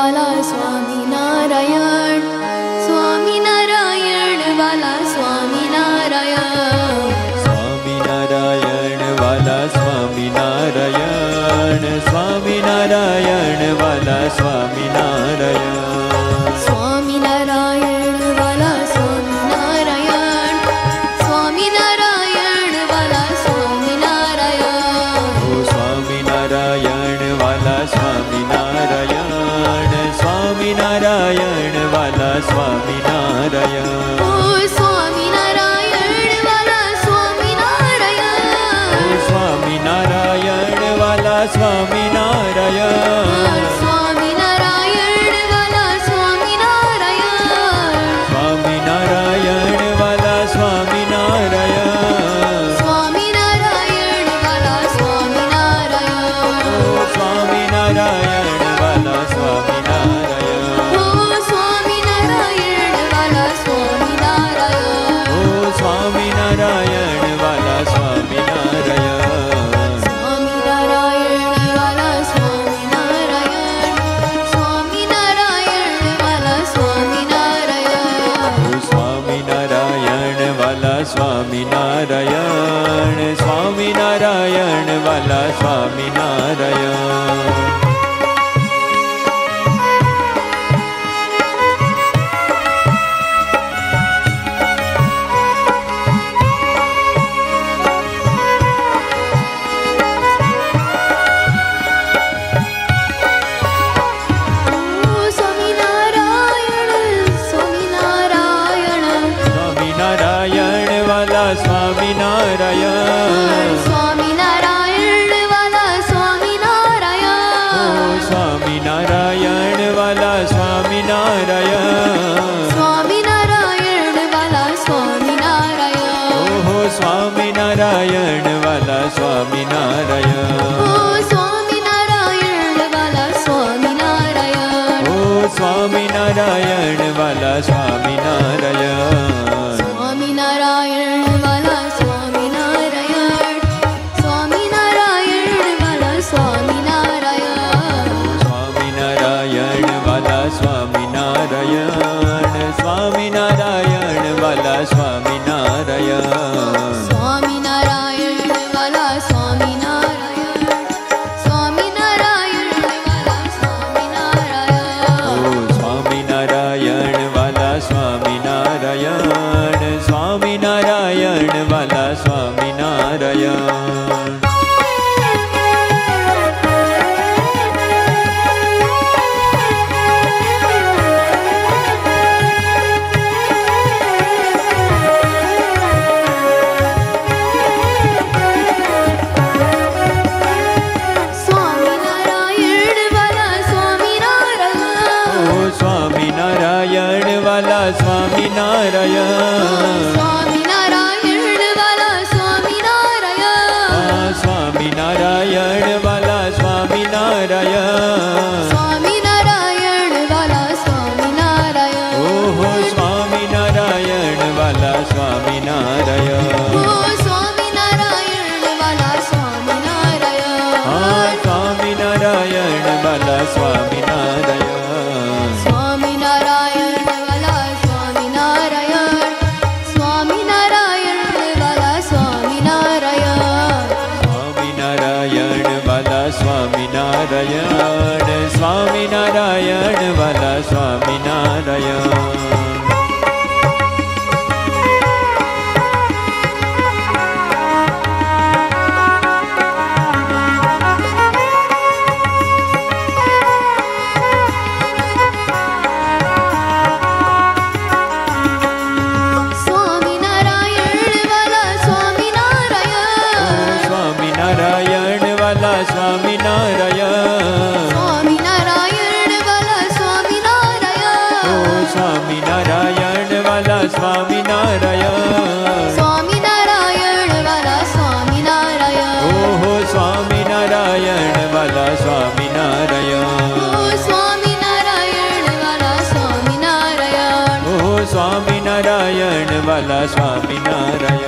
વાલા સ્વામિનારાયણ, સ્વામિનારાયણ વાલા સ્વામિનારાયણ, સ્વામિનારાયણ વાલા સ્વામિનારાયણ, સ્વામિનારાયણ વાલા સ્વામિનારાયણ, સ્વામિનારાયણ વાલા સ્વામિનારાયણ, સ્વામિનારાયણ વાલા સ્વામિનારાયણ, ઓ સ્વામિનારાયણ વાલા સ્વામિનારાયણ, સ્વામિનારાયણ વાલા સ્વામિનારાયણ, ઓ સ્વામિનારાયણ વાલા સ્વામિનારાયણ, ઓ સ્વામિનારાયણ વાલા સ્વામિનારાયણ, સ્વામિનારાયણ વાલા સ્વામિનારાયણ, સ્વામિનારાયણ વાલા સ્વામિનારાયણ, સ્વામિનારાયણ વાલા સ્વામિનારાયણ, ઓ સ્વામિનારાયણ વાલા સ્વામિનારાયણ, ઓ સ્વામિનારાયણ વાલા સ્વામિનારાયણ, ઓ સ્વામિનારાયણ વાલા સ્વામિનારાયણ, સ્વામિનારાયણ વાલા સ્વામિનારાયણ, સ્વામિનારાયણ વાલા સ્વામિનારાયણ, ઓ સ્વામિનારાયણ વાલા સ્વામિનારાયણ, સ્વામિનારાયણ વાલા સ્વામિનારાયણ, ઓ સ્વામિનારાયણ, સ્વામિનારાયણ, સ્વામિનારાયણ વાલા સ્વામિનારાયણ, સ્વામિનારાયણ વાલા ઓ સ્વામિનારાયણ, સ્વામિનારાયણ વાલા સ્વામિનારાયણ, સ્વામિનારાયણ વાલા સ્વામિનારાયણ, ઓહો સ્વામિનારાયણ વાલા સ્વામિનારાયણ, ઓ સ્વામિનારાયણ વાલા સ્વામિનારાયણ, ઓ સ્વામિનારાયણ વાલા સ્વામિનારાયણ, સ્વામિનારાયણ વાલા સ્વામિનારાયણ, સ્વામિનારાયણ વાલા સ્વામિનારાયણ, સ્વામિનારાયણ વાલા સ્વામિનારાયણ, સ્વામિનારાયણ વાલા સ્વામિનારાયણ, સ્વામિનારાયણ વાલા સ્વામિનારાયણ, સ્વામિનારાયણ વાલા સ્વામિનારાયણ, ઓ સ્વામિનારાયણ વાલા સ્વામિનારાયણ, સ્વામિનારાયણ વાલા સ્વામિનારાયણ, સ્વામિનારાયણ વાલા સ્વામિનારાયણ, ઓ સ્વામિનારાયણ વાલા સ્વામિનારાયણ, સ્વામિનારાયણ વાલા સ્વામિનારાયણ, આ સ્વામિનારાયણ વાલા સ્વામિનારાયણ, સ્વામિનારાયણ વાલા સ્વામિનારાયણ, ઓહો સ્વામિનારાયણ વાલા સ્વામિનારાયણ, ઓ સ્વામિનારાયણ વાલા સ્વામિનારાયણ, હા સ્વામિનારાયણ વાલા સ્વામિનારાયણ, સ્વામિનારાયણ વાલા સ્વામિનારાયણ, સ્વામિનારાયણ વાલા સ્વામિનારાયણ, સ્વામિનારાયણ વાલા સ્વામિનારાયણ, સ્વામિનારાયણ વાલા સ્વામિનારાયણ, સ્વામિનારાયણ વાલા સ્વામિનારાયણ, સ્વામિનારાયણ વાલા સ્વામિનારાયણ, સ્વામિનારાયણ વાલા સ્વામિનારાયણ, ઓ સ્વામિનારાયણ વાલા સ્વામિનારાયણ, સ્વામિનારાયણ વાલા સ્વામિનારાયણ, ઓહો સ્વામિનારાયણ વાલા સ્વામિનારાયણ, ઓ સ્વામિનારાયણ વાલા સ્વામિનારાયણ, ઓ સ્વામિનારાયણ વાલા સ્વામિનારાયણ,